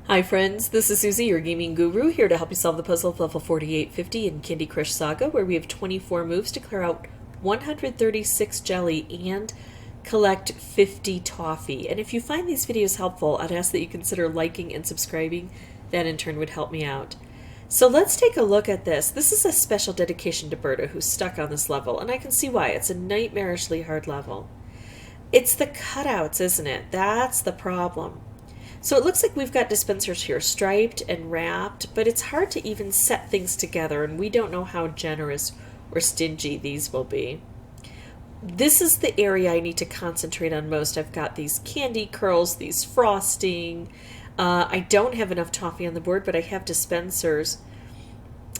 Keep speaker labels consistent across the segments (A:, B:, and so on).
A: Hi friends, this is Suzy, your gaming guru, here to help you solve the puzzle of level 4850 in Candy Crush Saga, where we have 24 moves to clear out 136 jelly and collect 50 toffee. And if you find these videos helpful, I'd ask that you consider liking and subscribing. That in turn would help me out. So let's take a look at this. This is a special dedication to Berta, who's stuck on this level, and I can see why. It's a nightmarishly hard level. It's the cutouts, isn't it? That's the problem. So it looks like we've got dispensers here, striped and wrapped, but it's hard to even set things together, and we don't know how generous or stingy these will be. This is the area I need to concentrate on most. I've got these candy curls, these frosting. I don't have enough toffee on the board, but I have dispensers.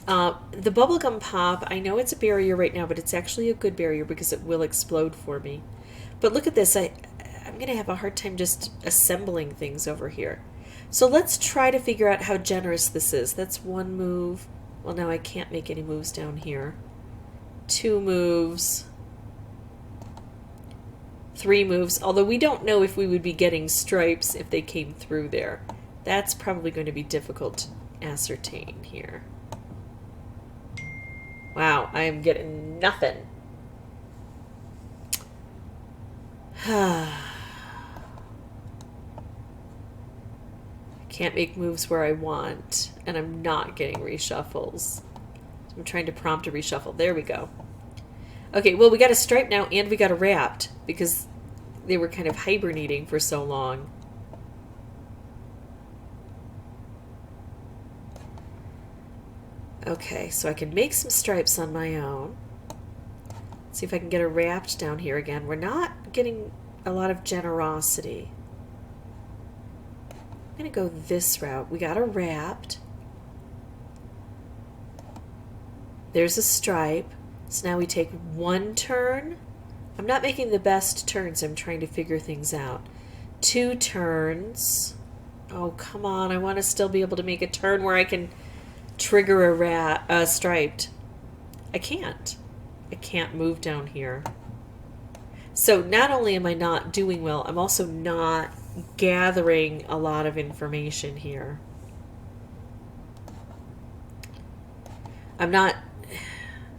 A: The bubblegum pop, I know it's a barrier right now, but it's actually a good barrier because it will explode for me. But look at this. I'm going to have a hard time just assembling things over here. So let's try to figure out how generous this is. That's one move. Well, now I can't make any moves down here. 2 moves. 3 moves. Although we don't know if we would be getting stripes if they came through there. That's probably going to be difficult to ascertain here. Wow, I am getting nothing. Can't make moves where I want, and I'm not getting reshuffles. So I'm trying to prompt a reshuffle. There we go. Okay, well, we got a stripe now, and we got a wrapped, because they were kind of hibernating for so long. Okay, so I can make some stripes on my own. Let's see if I can get a wrapped down here again. We're not getting a lot of generosity. I'm going to go this route. We got a wrapped. There's a stripe. So now we take 1 turn. I'm not making the best turns. I'm trying to figure things out. 2 turns. Oh, come on. I want to still be able to make a turn where I can trigger a striped. I can't. I can't move down here. So not only am I not doing well, I'm also not gathering a lot of information here. I'm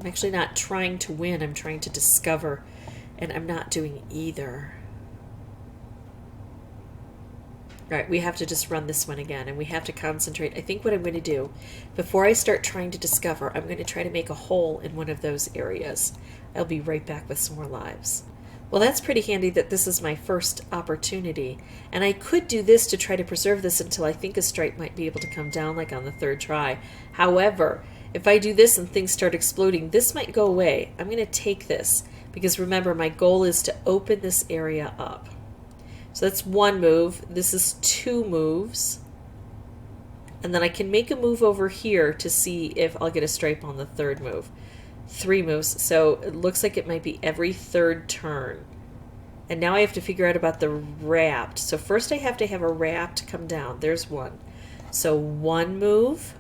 A: actually not trying to win, I'm trying to discover, and I'm not doing either. Alright, we have to just run this one again, and we have to concentrate. I think what I'm going to do, before I start trying to discover, I'm going to try to make a hole in one of those areas. I'll be right back with some more lives. Well, that's pretty handy that this is my first opportunity, and I could do this to try to preserve this until I think a stripe might be able to come down like on the 3rd try. However, if I do this and things start exploding, this might go away. I'm going to take this because remember, my goal is to open this area up. So that's 1 move. This is 2 moves. And then I can make a move over here to see if I'll get a stripe on the 3rd move. 3 moves, so it looks like it might be every 3rd turn. And now I have to figure out about the wrapped. So first I have to have a wrapped come down. There's 1. So 1 move,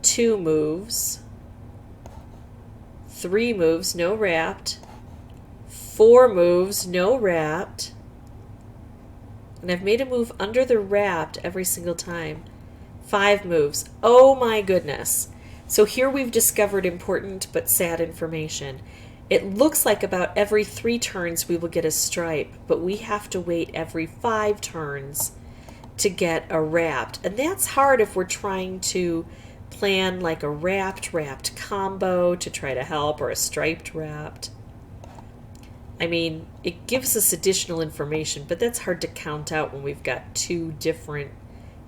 A: 2 moves, 3 moves, no wrapped, 4 moves, no wrapped, and I've made a move under the wrapped every single time. 5 moves. Oh my goodness. So here we've discovered important but sad information. It looks like about every 3 turns we will get a stripe, but we have to wait every 5 turns to get a wrapped. And that's hard if we're trying to plan like a wrapped combo to try to help, or a striped wrapped. I mean, it gives us additional information, but that's hard to count out when we've got 2 different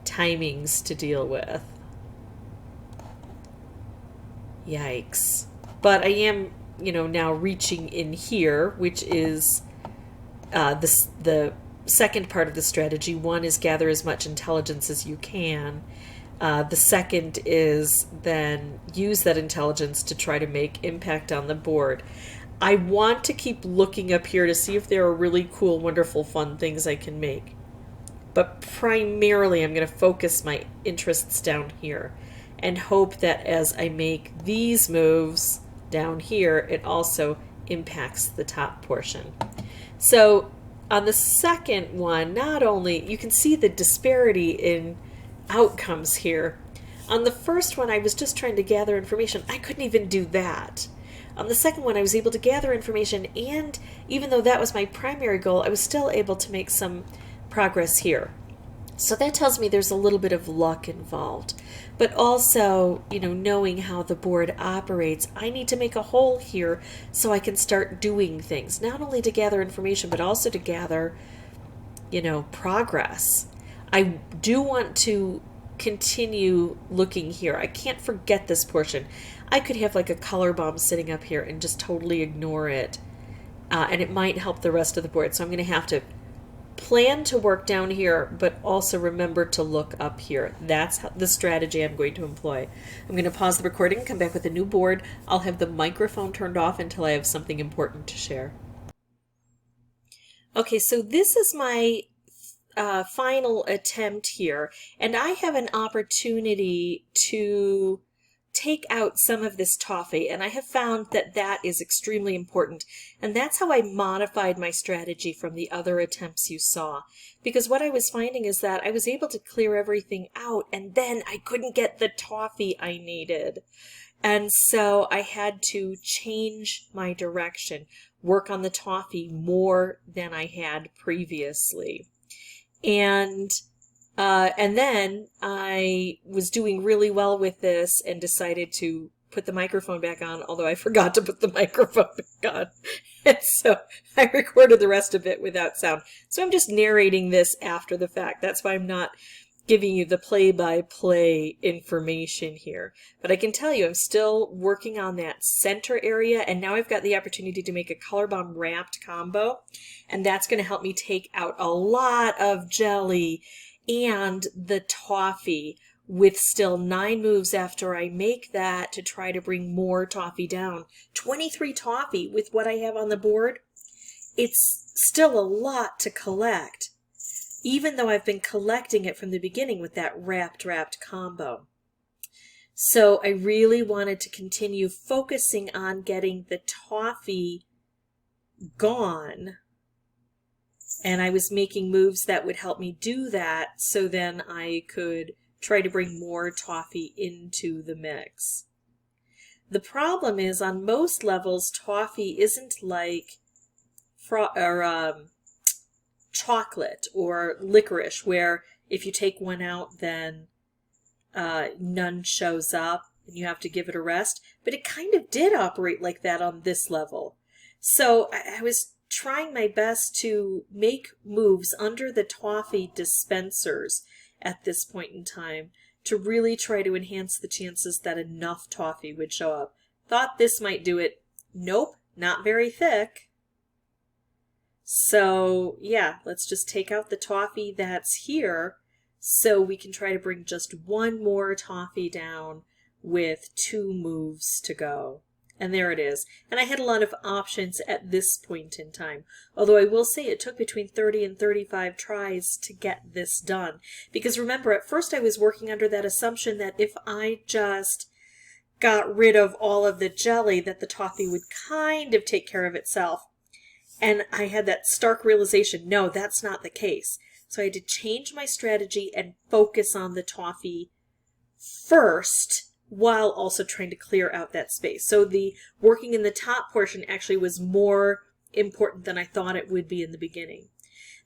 A: timings to deal with. Yikes. But I am, now reaching in here, which is the second part of the strategy. 1 is gather as much intelligence as you can. The second is then use that intelligence to try to make impact on the board. I want to keep looking up here to see if there are really cool, wonderful, fun things I can make. But primarily I'm going to focus my interests down here and hope that as I make these moves down here, it also impacts the top portion. So on the second one, not only, you can see the disparity in outcomes here. On the first one, I was just trying to gather information. I couldn't even do that. On the second one, I was able to gather information, and even though that was my primary goal, I was still able to make some progress here. So that tells me there's a little bit of luck involved. But also, knowing how the board operates, I need to make a hole here so I can start doing things, not only to gather information, but also to gather, progress. I do want to continue looking here. I can't forget this portion. I could have like a color bomb sitting up here and just totally ignore it. And it might help the rest of the board. So I'm going to have to plan to work down here, but also remember to look up here. That's the strategy I'm going to employ. I'm going to pause the recording and come back with a new board. I'll have the microphone turned off until I have something important to share. Okay, so this is my final attempt here, and I have an opportunity to take out some of this toffee, and I have found that that is extremely important, and that's how I modified my strategy from the other attempts you saw, because what I was finding is that I was able to clear everything out, and then I couldn't get the toffee I needed, and so I had to change my direction, work on the toffee more than I had previously. And then I was doing really well with this and decided to put the microphone back on, although I forgot to put the microphone back on. And so I recorded the rest of it without sound. So I'm just narrating this after the fact. That's why I'm not giving you the play-by-play information here. But I can tell you I'm still working on that center area, and now I've got the opportunity to make a color bomb wrapped combo, and that's going to help me take out a lot of jelly and the toffee with still 9 moves after I make that to try to bring more toffee down. 23 toffee with what I have on the board. It's still a lot to collect, even though I've been collecting it from the beginning with that wrapped combo. So I really wanted to continue focusing on getting the toffee gone, and I was making moves that would help me do that, so then I could try to bring more toffee into the mix. The problem is, on most levels, toffee isn't like chocolate or licorice, where if you take one out, then none shows up and you have to give it a rest. But it kind of did operate like that on this level. So I was trying my best to make moves under the toffee dispensers at this point in time to really try to enhance the chances that enough toffee would show up. Thought this might do it. Nope, not very thick. So yeah, let's just take out the toffee that's here so we can try to bring just one more toffee down with 2 moves to go. And there it is. And I had a lot of options at this point in time. Although I will say it took between 30 and 35 tries to get this done. Because remember, at first I was working under that assumption that if I just got rid of all of the jelly, that the toffee would kind of take care of itself. And I had that stark realization, no, that's not the case. So I had to change my strategy and focus on the toffee first, while also trying to clear out that space. So the working in the top portion actually was more important than I thought it would be in the beginning.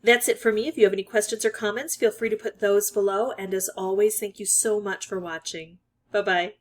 A: That's it for me. If you have any questions or comments, feel free to put those below. And as always, thank you so much for watching. Bye-bye.